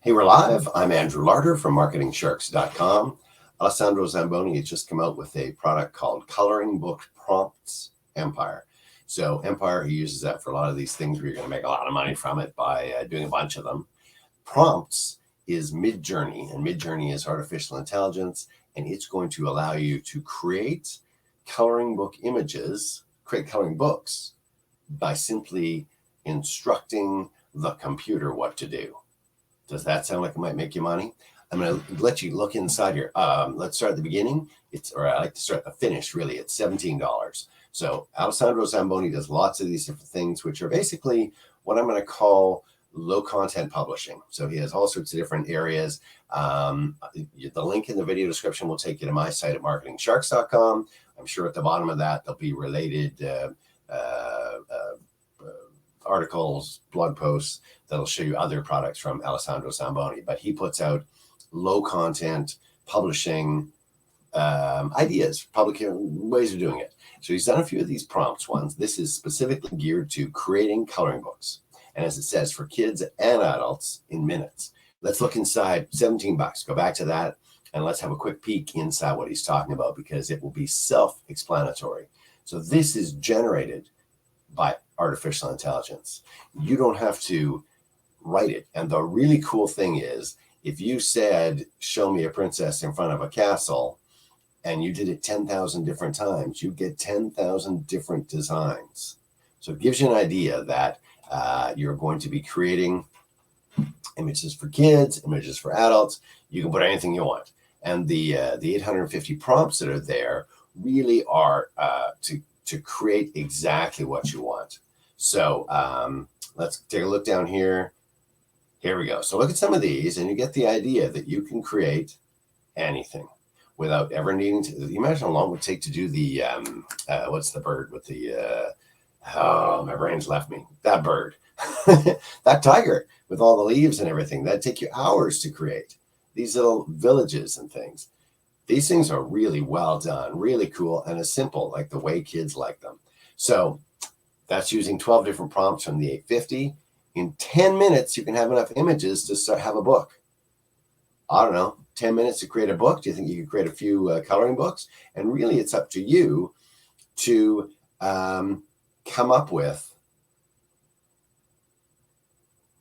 Hey, we're live. I'm Andrew Larder from marketingsharks.com. Alessandro Zamboni has just come out with a product called Coloring Book Prompts Empire. So Empire, he uses that for a lot of these things where you're going to make a lot of money from it by doing a bunch of them. Prompts is Midjourney, and Midjourney is artificial intelligence, and it's going to allow you to create coloring book images, create coloring books by simply instructing the computer what to do. Does that sound like it might make you money? I'm going to let you look inside here. Let's start at the beginning. I like to start at the finish, really. It's $17. So Alessandro Zamboni does lots of these different things, which are basically what I'm going to call low content publishing. So he has all sorts of different areas. The link in the video description will take you to my site at marketingsharks.com. I'm sure at the bottom of that, there'll be related articles, blog posts that'll show you other products from Alessandro Zamboni. But he puts out low content publishing ideas, public ways of doing it. So he's done a few of these prompts ones. This is specifically geared to creating coloring books. And as it says, for kids and adults in minutes. Let's look inside. $17. Go back to that and let's have a quick peek inside what he's talking about, because it will be self-explanatory. So this is generated by artificial intelligence. You don't have to write it. And the really cool thing is, if you said, show me a princess in front of a castle, and you did it 10,000 different times, you get 10,000 different designs. So it gives you an idea that you're going to be creating images for kids, images for adults. You can put anything you want. And the 850 prompts that are there really are to create exactly what you want. So let's take a look down here. Here we go. So look at some of these and you get the idea that you can create anything without ever needing to. Imagine how long it would take to do the, what's the bird with the, oh, my brain's left me. That bird, that tiger with all the leaves and everything. That'd take you hours to create these little villages and things. These things are really well done, really cool, and as simple, like the way kids like them. So that's using 12 different prompts from the 850. In 10 minutes, you can have enough images to have a book. I don't know, 10 minutes to create a book. Do you think you could create a few coloring books? And really, it's up to you to come up with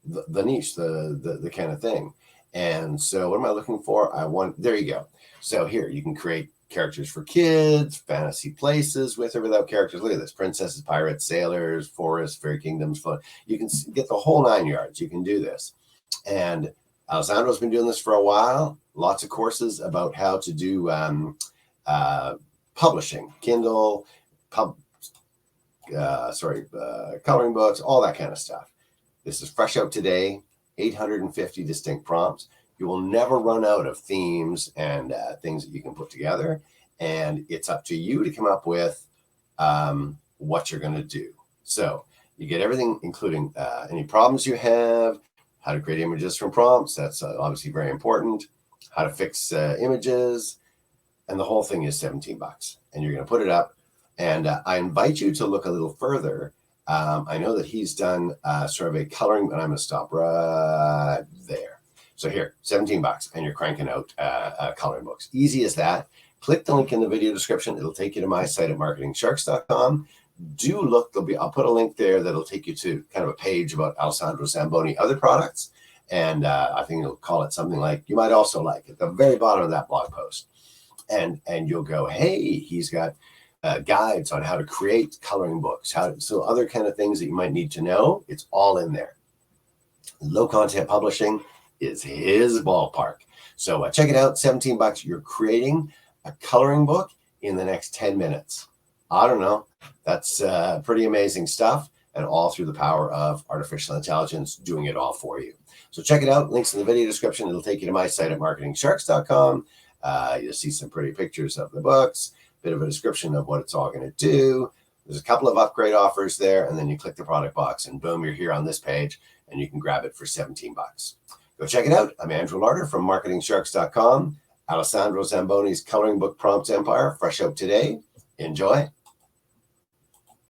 the niche, the kind of thing. And so what am I looking for? There you go. So here you can create characters for kids, fantasy places with or without characters. Look at this: princesses, pirates, sailors, forests, fairy kingdoms. You can get the whole 9 yards. You can do this. And Alessandro's been doing this for a while. Lots of courses about how to do publishing, Kindle, coloring books, all that kind of stuff. This is fresh out today. 850 distinct prompts. You will never run out of themes and things that you can put together. And it's up to you to come up with what you're going to do. So you get everything, including any problems you have, how to create images from prompts. That's obviously very important. How to fix images. And the whole thing is $17. And you're going to put it up. And I invite you to look a little further. I know that he's done sort of a coloring, and I'm going to stop right there. So here, $17, and you're cranking out coloring books. Easy as that. Click the link in the video description. It'll take you to my site at marketingsharks.com. Do look. I'll put a link there that'll take you to kind of a page about Alessandro Zamboni, other products. And I think it'll call it something like, you might also like, at the very bottom of that blog post. And you'll go, hey, he's got guides on how to create coloring books, so other kind of things that you might need to know. It's all in there. Low content publishing is his ballpark. So check it out. $17. You're creating a coloring book in the next 10 minutes. I don't know. That's pretty amazing stuff, and all through the power of artificial intelligence doing it all for you. So check it out. Links in the video description. It'll take you to my site at marketingsharks.com. You'll see some pretty pictures of the books, bit of a description of what it's all going to do. There's a couple of upgrade offers there, and then you click the product box and boom, you're here on this page and you can grab it for $17. Go check it out. I'm Andrew Larder from marketingsharks.com. Alessandro Zamboni's Coloring Book Prompts Empire, fresh out today. Enjoy.